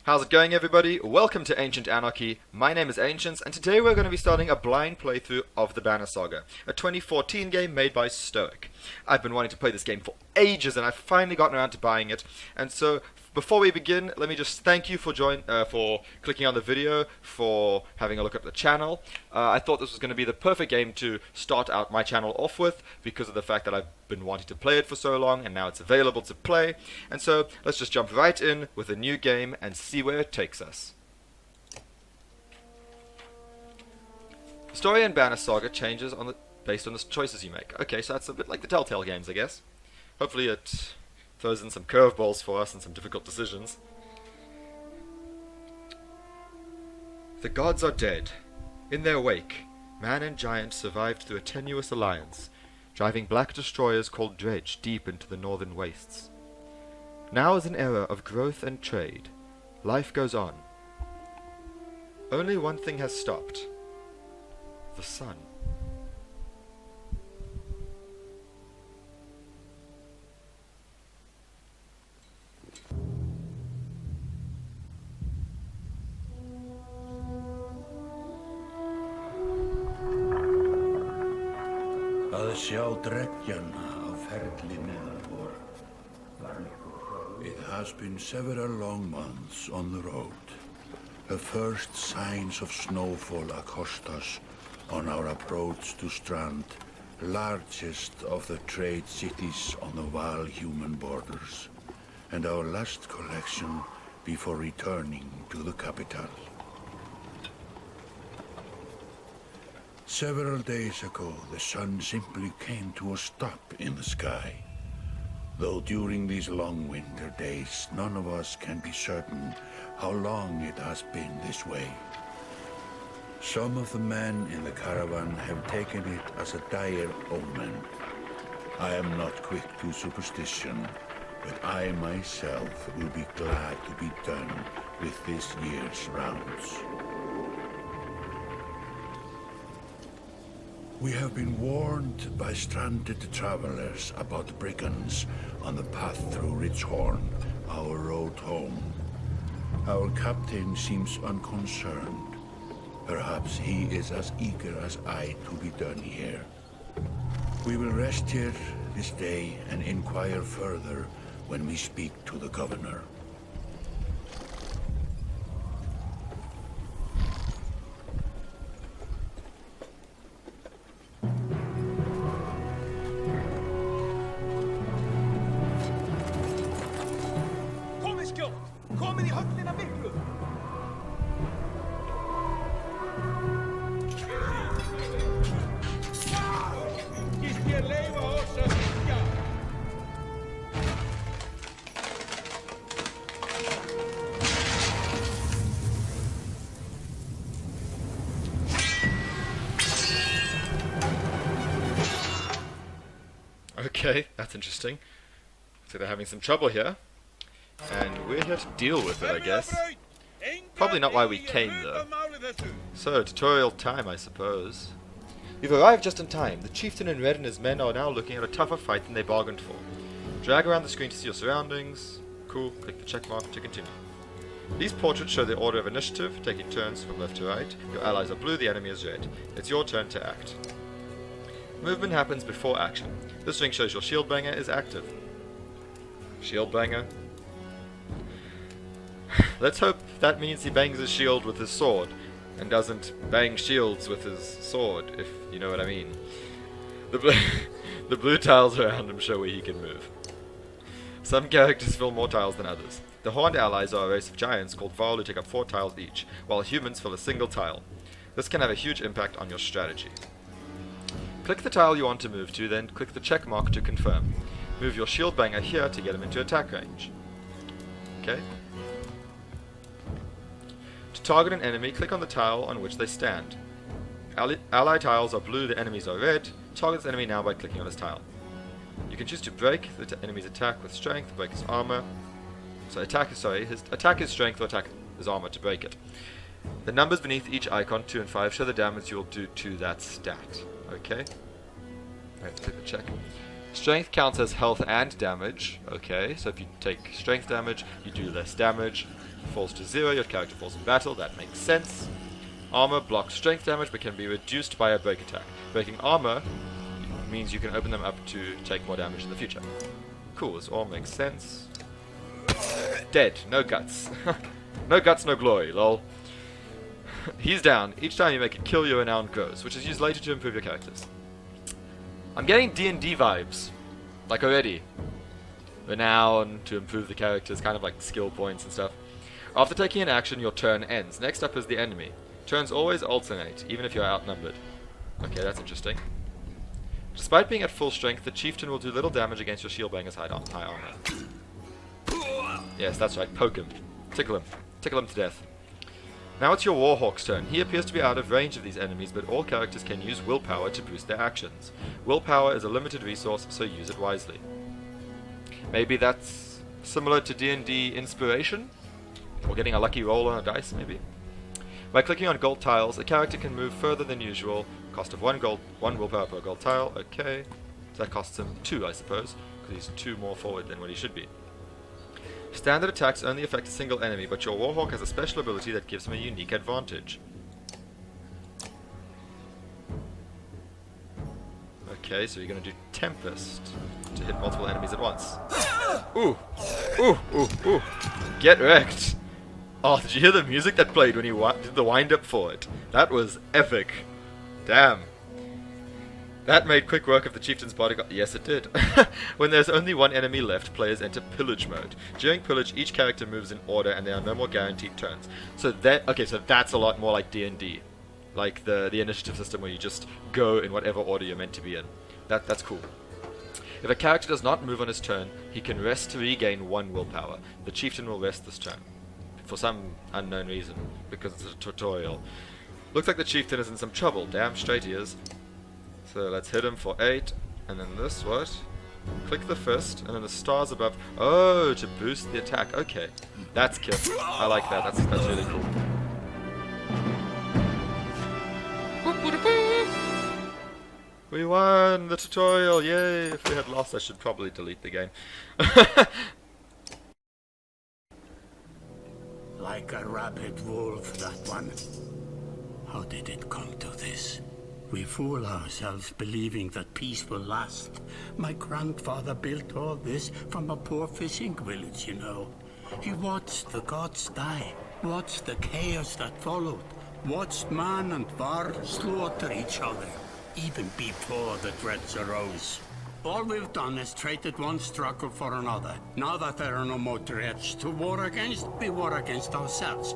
How's it going, everybody? Welcome to Ancient Anarchy. My name is AncienTz, and today we're going to be starting a blind playthrough of the Banner Saga, a 2014 game made by Stoic. I've been wanting to play this game for ages, and I've finally gotten around to buying it. And so, before we begin, let me just thank you for clicking on the video, for having a look at the channel. I thought this was going to be the perfect game to start out my channel off with, because of the fact that I've been wanting to play it for so long, and now it's available to play. And so, let's just jump right in with a new game and see where it takes us. The story in Banner Saga changes based on the choices you make. Okay, so that's a bit like the Telltale games, I guess. Hopefully it throws in some curveballs for us and some difficult decisions. The gods are dead. In their wake, man and giant survived through a tenuous alliance, driving black destroyers called Dredge deep into the northern wastes. Now is an era of growth and trade. Life goes on. Only one thing has stopped. The sun. Að sjá dreggjana á ferli neðanvor. It has been several long months on the road. The first signs of snowfall accost us on our approach to Strand, largest of the trade cities on the Val-human borders, and our last collection before returning to the capital. Several days ago, the sun simply came to a stop in the sky. Though during these long winter days, none of us can be certain how long it has been this way. Some of the men in the caravan have taken it as a dire omen. I am not quick to superstition, but I myself will be glad to be done with this year's rounds. We have been warned by stranded travelers about brigands on the path through Ridgehorn, our road home. Our captain seems unconcerned. Perhaps he is as eager as I to be done here. We will rest here this day and inquire further when we speak to the governor. Okay, that's interesting. So they're having some trouble here. And we're here to deal with it, I guess. Probably not why we came, though. So, tutorial time, I suppose. You've arrived just in time. The chieftain in red and his men are now looking at a tougher fight than they bargained for. Drag around the screen to see your surroundings. Cool, click the check mark to continue. These portraits show the order of initiative, taking turns from left to right. Your allies are blue, the enemy is red. It's your turn to act. Movement happens before action. This ring shows your shield banger is active. Shield banger. Let's hope that means he bangs his shield with his sword, and doesn't bang shields with his sword, if you know what I mean. The blue tiles around him show where he can move. Some characters fill more tiles than others. The Horned Allies are a race of giants called Varl who take up 4 tiles each, while humans fill a single tile. This can have a huge impact on your strategy. Click the tile you want to move to, then click the check mark to confirm. Move your shield banger here to get him into attack range. Okay. To target an enemy, click on the tile on which they stand. Ally tiles are blue, the enemies are red. Target this enemy now by clicking on his tile. You can choose to break the enemy's attack with strength, break his armor. His attack is strength, or attack his armor to break it. The numbers beneath each icon, 2 and 5, show the damage you will do to that stat. Okay. Alright, click the check. Strength counts as health and damage. Okay, so if you take strength damage, you do less damage. falls to 0, your character falls in battle. That makes sense. Armor blocks strength damage but can be reduced by a break attack. Breaking armor means you can open them up to take more damage in the future. Cool, this all makes sense. Dead, no guts. No guts, no glory, lol. He's down. Each time you make a kill, your renown grows, which is used later to improve your characters. I'm getting D&D vibes. Like already. Renown to improve the characters, kind of like skill points and stuff. After taking an action, your turn ends. Next up is the enemy. Turns always alternate, even if you're outnumbered. Okay, that's interesting. Despite being at full strength, the chieftain will do little damage against your shield banger's high armor. Yes, that's right, poke him. Tickle him. Tickle him to death. Now it's your Warhawk's turn. He appears to be out of range of these enemies, but all characters can use willpower to boost their actions. Willpower is a limited resource, so use it wisely. Maybe that's similar to D&D Inspiration? Or getting a lucky roll on a dice, maybe? By clicking on gold tiles, a character can move further than usual. Cost of 1 willpower per gold tile. Okay. So that costs him 2, I suppose, because he's 2 more forward than what he should be. Standard attacks only affect a single enemy, but your Warhawk has a special ability that gives him a unique advantage. Okay, so you're going to do Tempest to hit multiple enemies at once. Ooh! Ooh! Ooh! Ooh! Get wrecked! Oh, did you hear the music that played when he did the wind-up for it? That was epic. Damn. That made quick work of the chieftain's bodyguard. Yes, it did. When there's only one enemy left, players enter pillage mode. During pillage, each character moves in order, and there are no more guaranteed turns. So so that's a lot more like D&D, like the initiative system where you just go in whatever order you're meant to be in. That's cool. If a character does not move on his turn, he can rest to regain 1 willpower. The chieftain will rest this turn, for some unknown reason, because it's a tutorial. Looks like the chieftain is in some trouble. Damn straight he is. So let's hit him for 8, and then this, what? Click the fist, and then the stars above. Oh, to boost the attack. Okay, that's cute. I like that. That's really cool. We won the tutorial! Yay! If we had lost, I should probably delete the game. Like a rabid wolf, that one. How did it come to this? We fool ourselves believing that peace will last. My grandfather built all this from a poor fishing village, you know. He watched the gods die, watched the chaos that followed, watched man and var slaughter each other, even before the dreads arose. All we've done is traded one struggle for another. Now that there are no more dreads to war against, we war against ourselves.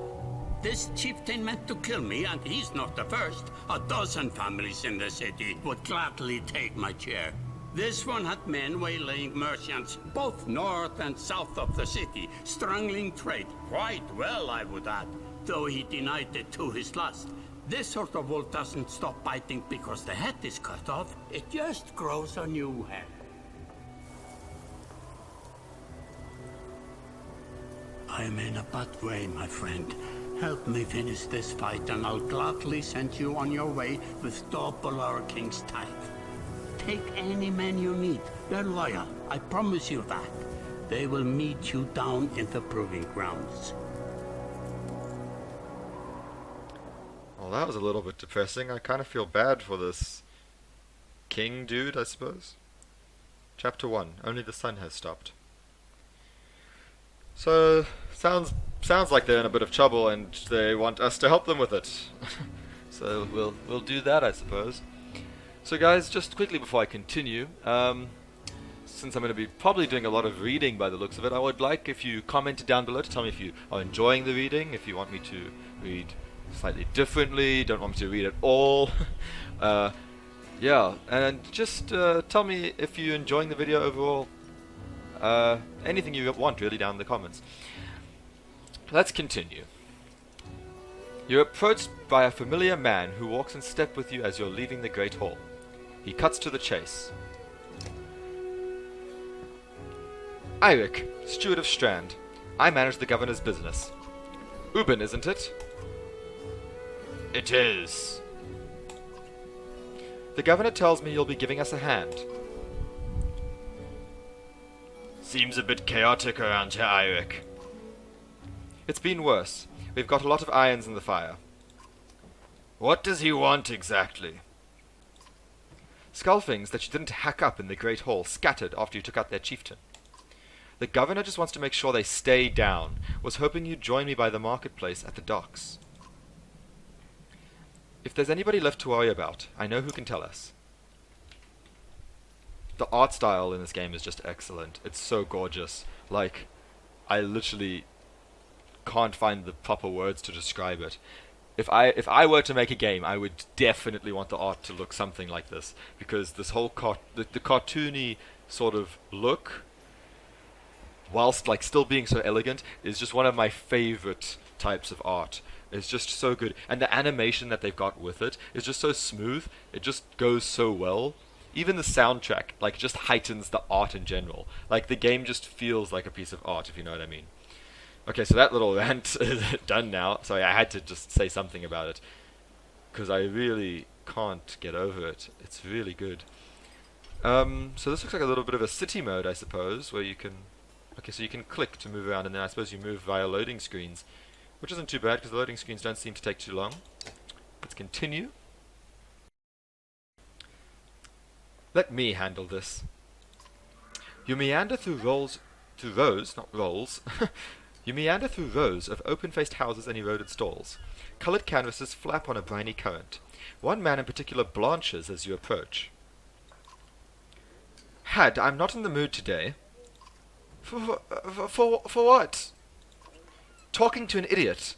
This chieftain meant to kill me, and he's not the first. A dozen families in the city would gladly take my chair. This one had men waylaying merchants, both north and south of the city, strangling trade. Quite well, I would add, though he denied it to his last. This sort of wolf doesn't stop biting because the head is cut off. It just grows a new head. I'm in a bad way, my friend. Help me finish this fight, and I'll gladly send you on your way with double our king's tithe. Take any men you need. They're loyal, I promise you that. They will meet you down in the proving grounds. Well, that was a little bit depressing. I kind of feel bad for this king dude, I suppose. Chapter 1. Only the sun has stopped. So, sounds like they're in a bit of trouble and they want us to help them with it. So we'll do that, I suppose. So guys, just quickly before I continue, since I'm going to be probably doing a lot of reading by the looks of it, I would like if you commented down below to tell me if you are enjoying the reading, if you want me to read slightly differently, don't want me to read at all. Yeah, and just tell me if you're enjoying the video overall. Anything you want really down in the comments. Let's continue. You're approached by a familiar man who walks in step with you as you're leaving the Great Hall. He cuts to the chase. Eirik, steward of Strand. I manage the governor's business. Ubin, isn't it? It is. The governor tells me you'll be giving us a hand. Seems a bit chaotic around here, Eirik. It's been worse. We've got a lot of irons in the fire. What does he want exactly? Skullfings that you didn't hack up in the Great Hall scattered after you took out their chieftain. The governor just wants to make sure they stay down. Was hoping you'd join me by the marketplace at the docks. If there's anybody left to worry about, I know who can tell us. The art style in this game is just excellent. It's so gorgeous. Like, I literally can't find the proper words to describe it. If I were to make a game, I would definitely want the art to look something like this, because this whole the cartoony sort of look, whilst like still being so elegant, is just one of my favorite types of art. It's just so good, and the animation that they've got with it is just so smooth. It just goes so well. Even the soundtrack like just heightens the art in general. Like the game just feels like a piece of art, if you know what I mean. Okay, so that little rant is done now. Sorry, I had to just say something about it, because I really can't get over it. It's really good. So this looks like a little bit of a city mode, I suppose, where you can... Okay, so you can click to move around, and then I suppose you move via loading screens, which isn't too bad, because the loading screens don't seem to take too long. Let's continue. Let me handle this. You meander through rows, not rolls. You meander through rows of open-faced houses and eroded stalls. Coloured canvases flap on a briny current. One man in particular blanches as you approach. Had, I'm not in the mood today. For what? Talking to an idiot.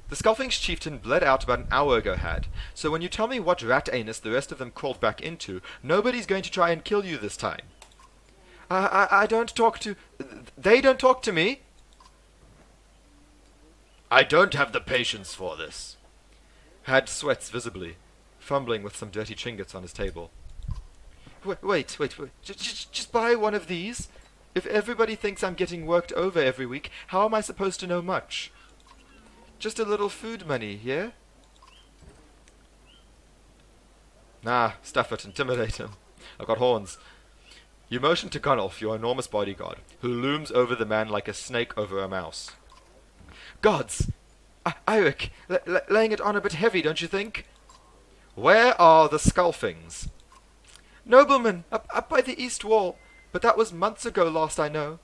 The Skullfing's chieftain bled out about an hour ago, Had. So when you tell me what rat anus the rest of them crawled back into, nobody's going to try and kill you this time. I don't talk to... They don't talk to me. I don't have the patience for this. Had sweats visibly, fumbling with some dirty trinkets on his table. Wait. Just buy one of these? If everybody thinks I'm getting worked over every week, how am I supposed to know much? Just a little food money, yeah? Nah, stuff it, intimidate him. I've got horns. You motion to Gunnulf, your enormous bodyguard, who looms over the man like a snake over a mouse. Gods! Eirik, laying it on a bit heavy, don't you think? Where are the Skullfings? Nobleman, up by the east wall, but that was months ago last I know.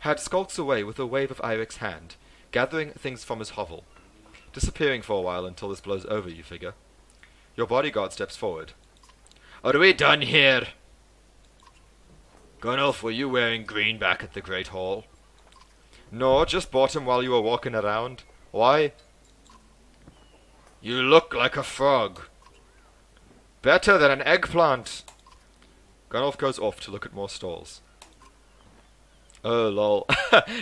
Had skulks away with a wave of Eirik's hand, gathering things from his hovel, disappearing for a while until this blows over, you figure. Your bodyguard steps forward. Are we done here? Gunnulf, were you wearing green back at the Great Hall? No, just bought him while you were walking around. Why? You look like a frog. Better than an eggplant. Gunnulf goes off to look at more stalls. Oh, lol.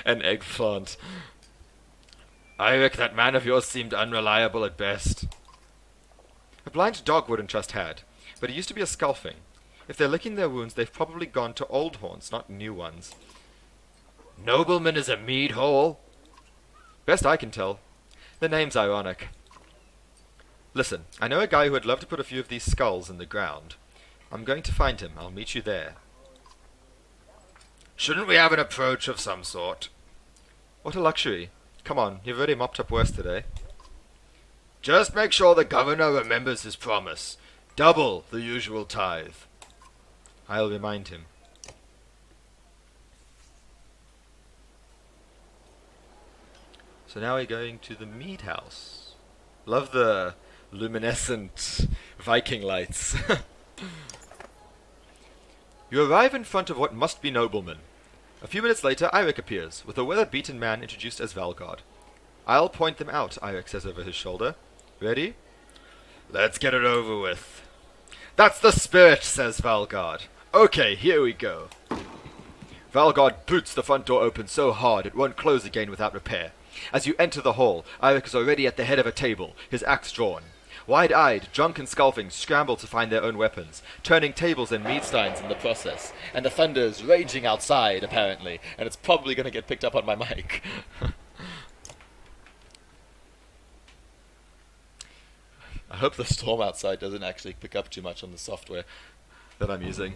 An eggplant. Eirik, that man of yours seemed unreliable at best. A blind dog wouldn't trust Had, but he used to be a Skullfing. If they're licking their wounds, they've probably gone to old haunts, not new ones. Nobleman is a mead hole? Best I can tell. The name's ironic. Listen, I know a guy who would love to put a few of these skulls in the ground. I'm going to find him. I'll meet you there. Shouldn't we have an approach of some sort? What a luxury. Come on, you've already mopped up worse today. Just make sure the governor remembers his promise. Double the usual tithe. I'll remind him. So now we're going to the mead house. Love the luminescent Viking lights. You arrive in front of what must be noblemen. A few minutes later, Eirik appears, with a weather-beaten man introduced as Valgard. I'll point them out, Eirik says over his shoulder. Ready? Let's get it over with. That's the spirit, says Valgard. Okay, here we go. Valgard boots the front door open so hard it won't close again without repair. As you enter the hall, Eirik is already at the head of a table, his axe drawn. Wide-eyed, drunken Skullfings scramble to find their own weapons, turning tables and mead steins in the process. And the thunder is raging outside, apparently, and it's probably going to get picked up on my mic. I hope the storm outside doesn't actually pick up too much on the software that I'm using.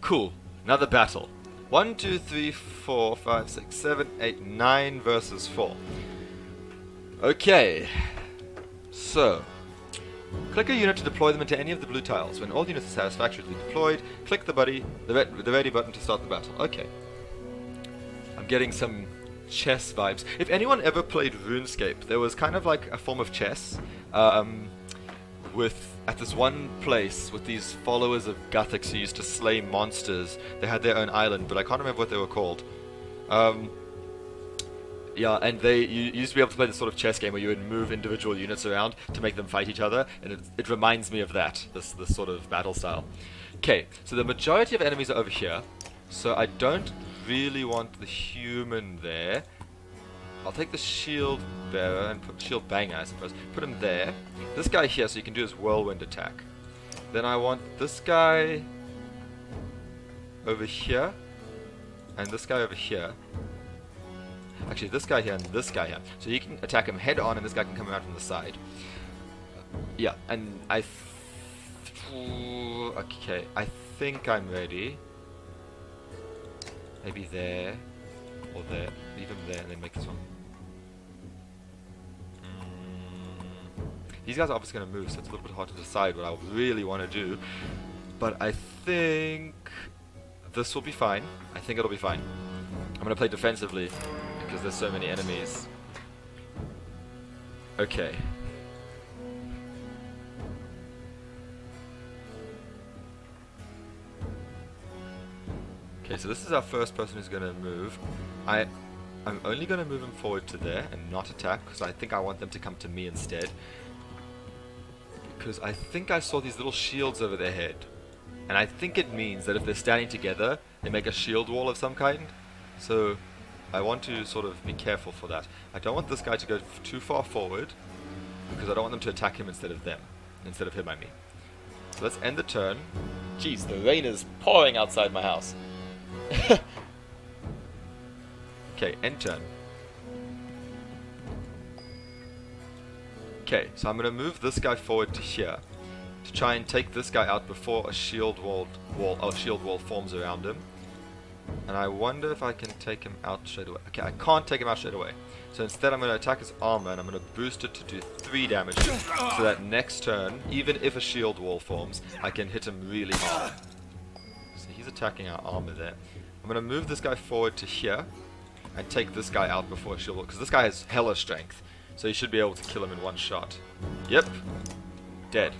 Cool, another battle. 1, 2, 3, 4, 5, 6, 7, 8, 9 versus 4. Okay. So, click a unit to deploy them into any of the blue tiles. When all units are satisfactorily deployed, click the ready button to start the battle. Okay. I'm getting some chess vibes. If anyone ever played RuneScape, there was kind of like a form of chess at this one place with these followers of Gothics who used to slay monsters. They had their own island, but I can't remember what they were called. Yeah, and you used to be able to play this sort of chess game where you would move individual units around to make them fight each other, and it reminds me of that, this sort of battle style. Okay, so the majority of enemies are over here, so I don't really want the human there. I'll take the shield bearer and put shield banger, I suppose. Put him there. This guy here, so you can do his whirlwind attack. Then I want this guy over here, and this guy over here. Actually, this guy here and this guy here. So you can attack him head on, and this guy can come around from the side. Yeah, and okay, I think I'm ready. Maybe there, or there. Leave him there, and then make this one. These guys are obviously going to move, so it's a little bit hard to decide what I really want to do. But I think this will be fine. I think it'll be fine. I'm going to play defensively because there's so many enemies. Okay. Okay, so this is our first person who's going to move. I'm only going to move him forward to there and not attack because I think I want them to come to me instead. Because I think I saw these little shields over their head. And I think it means that if they're standing together, they make a shield wall of some kind. So I want to sort of be careful for that. I don't want this guy to go too far forward because I don't want them to attack him instead of them. Instead of him, I mean. So let's end the turn. Jeez, the rain is pouring outside my house. Okay, end turn. Okay, so I'm going to move this guy forward to here to try and take this guy out before a shield wall forms around him. And I wonder if I can take him out straight away. Okay, I can't take him out straight away. So instead I'm going to attack his armor and I'm going to boost it to do 3 damage. So that next turn, even if a shield wall forms, I can hit him really hard. So he's attacking our armor there. I'm going to move this guy forward to here and take this guy out before a shield wall. Because this guy has hella strength. So you should be able to kill him in one shot. Yep. Dead.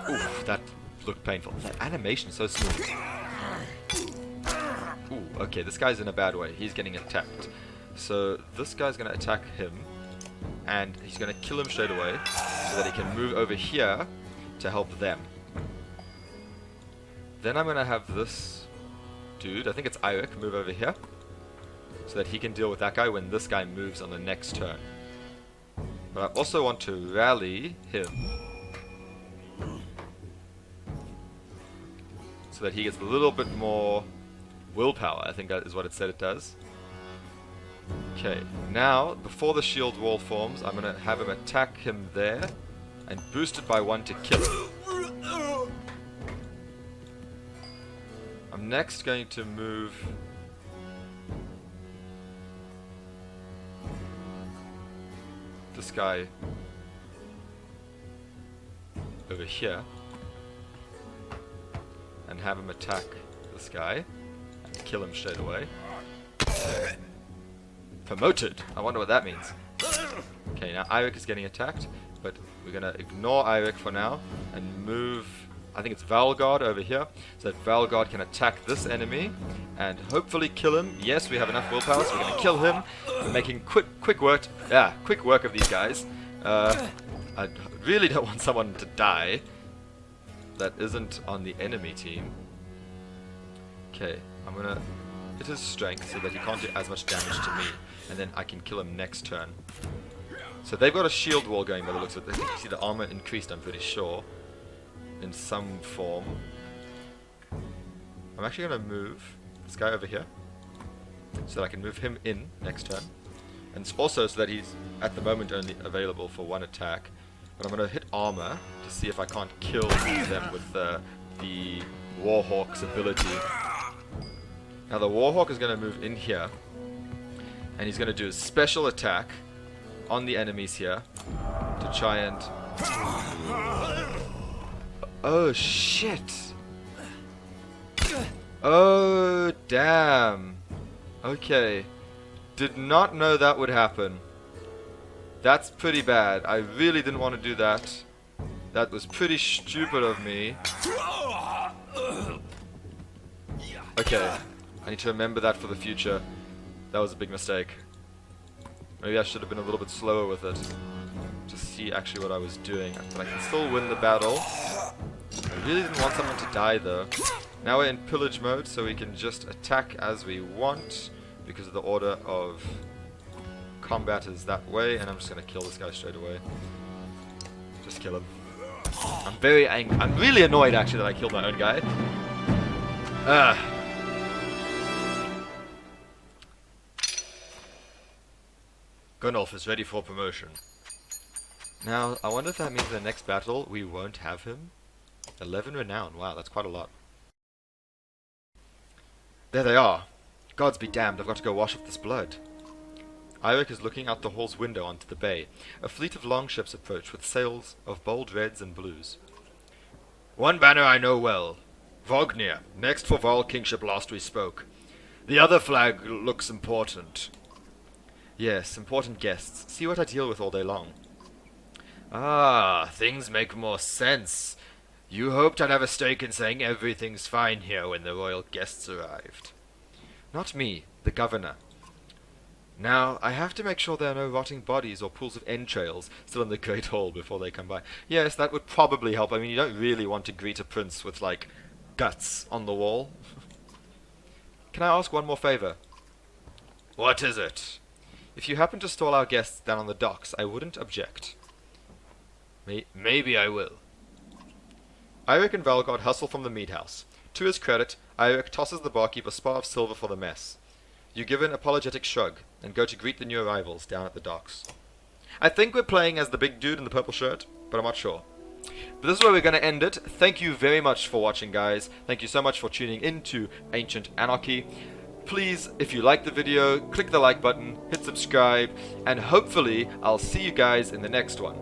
Oof, that looked painful. That animation's so smooth. Ooh, okay, this guy's in a bad way. He's getting attacked. So this guy's going to attack him. And he's going to kill him straight away. So that he can move over here to help them. Then I'm going to have this dude, I think it's Eirik, move over here. So that he can deal with that guy when this guy moves on the next turn. But I also want to rally him so that he gets a little bit more willpower. I think that is what it said it does. Okay, now, before the shield wall forms, I'm going to have him attack him there and boost it by 1 to kill him. I'm next going to move this guy over here and have him attack this guy and kill him straight away. Promoted! I wonder what that means. Okay, now Eirik is getting attacked, but we're gonna ignore Eirik for now and move, I think it's Valgard over here, so that Valgard can attack this enemy and hopefully kill him. Yes, we have enough willpower, so we're gonna kill him. We're making quick work of these guys. I really don't want someone to die that isn't on the enemy team. Okay, I'm gonna hit his strength so that he can't do as much damage to me, and then I can kill him next turn. So they've got a shield wall going by the looks of it. I think you see the armor increased, I'm pretty sure, in some form. I'm actually going to move this guy over here so that I can move him in next turn. And it's also so that he's at the moment only available for 1 attack. But I'm going to hit armor to see if I can't kill them with the Warhawk's ability. Now the Warhawk is going to move in here. And he's going to do a special attack on the enemies here. To try and... Oh, shit! Oh, damn. Okay. Did not know that would happen. That's pretty bad. I really didn't want to do that. That was pretty stupid of me. Okay. I need to remember that for the future. That was a big mistake. Maybe I should have been a little bit slower with it. To see actually what I was doing. But I can still win the battle. I really didn't want someone to die though. Now we're in pillage mode, so we can just attack as we want. Because of the order of combat is that way. And I'm just going to kill this guy straight away. Just kill him. I'm very angry. I'm really annoyed actually that I killed my own guy. Gunnulf is ready for promotion. Now, I wonder if that means in the next battle we won't have him. 11 renown. Wow, that's quite a lot. There they are. Gods be damned, I've got to go wash off this blood. Eirik is looking out the hall's window onto the bay. A fleet of longships approach with sails of bold reds and blues. One banner I know well. Vognir, next for Varl kingship last we spoke. The other flag looks important. Yes, important guests. See what I deal with all day long. Ah, things make more sense. You hoped I'd have a stake in saying everything's fine here when the royal guests arrived. Not me, the governor. Now, I have to make sure there are no rotting bodies or pools of entrails still in the Great Hall before they come by. Yes, that would probably help. I mean, you don't really want to greet a prince with, like, guts on the wall. Can I ask one more favor? What is it? If you happen to stall our guests down on the docks, I wouldn't object. Maybe I will. Eirik and Valgard hustle from the mead house. To his credit, Eirik tosses the barkeep a spar of silver for the mess. You give an apologetic shrug, and go to greet the new arrivals down at the docks. I think we're playing as the big dude in the purple shirt, but I'm not sure. But this is where we're going to end it. Thank you very much for watching, guys. Thank you so much for tuning into Ancient Anarchy. Please, if you like the video, click the like button, hit subscribe, and hopefully I'll see you guys in the next one.